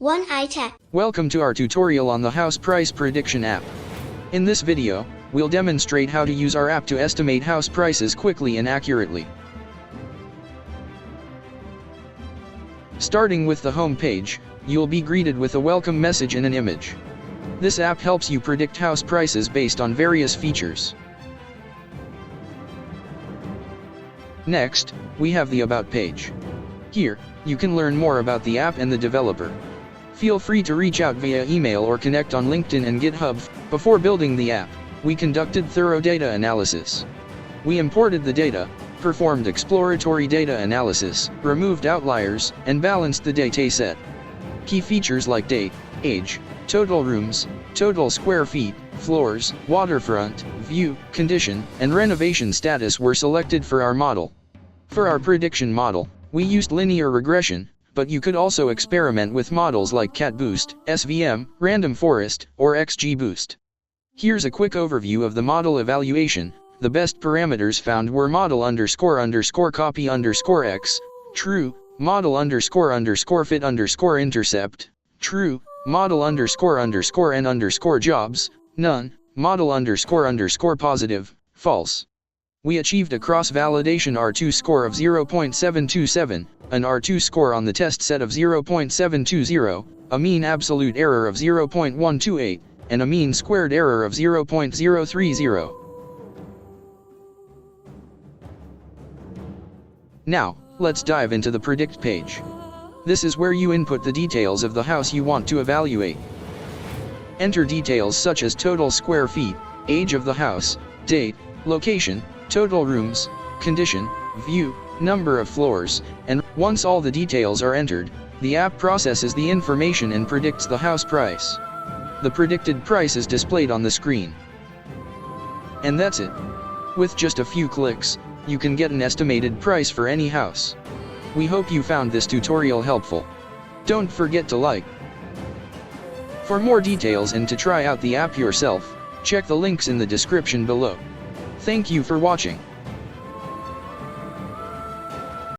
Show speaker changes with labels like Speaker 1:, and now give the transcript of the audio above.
Speaker 1: 1 iTech.
Speaker 2: Welcome to our tutorial on the house price prediction app. In this video, we'll demonstrate how to use our app to estimate house prices quickly and accurately. Starting with the home page, you'll be greeted with a welcome message and an image. This app helps you predict house prices based on various features. Next, we have the About page. Here, you can learn more about the app and the developer. Feel free to reach out via email or connect on LinkedIn and GitHub. Before building the app, we conducted thorough data analysis. We imported the data, performed exploratory data analysis, removed outliers, and balanced the dataset. Key features like date, age, total rooms, total square feet, floors, waterfront, view, condition, and renovation status were selected for our model. For our prediction model, we used linear regression, but you could also experiment with models like CatBoost, SVM, Random Forest, or XGBoost. Here's a quick overview of the model evaluation. The best parameters found were model __ copy _ x, true, model _ fit _ intercept, true, model _ n _ jobs, none, model _ positive, false. We achieved a cross-validation R2 score of 0.727, an R2 score on the test set of 0.720, a mean absolute error of 0.128, and a mean squared error of 0.030. Now, let's dive into the Predict page. This is where you input the details of the house you want to evaluate. Enter details such as total square feet, age of the house, date, location, total rooms, condition, view, number of floors, and once all the details are entered, the app processes the information and predicts the house price. The predicted price is displayed on the screen. And that's it. With just a few clicks, you can get an estimated price for any house. We hope you found this tutorial helpful. Don't forget to like. For more details and to try out the app yourself, check the links in the description below. Thank you for watching.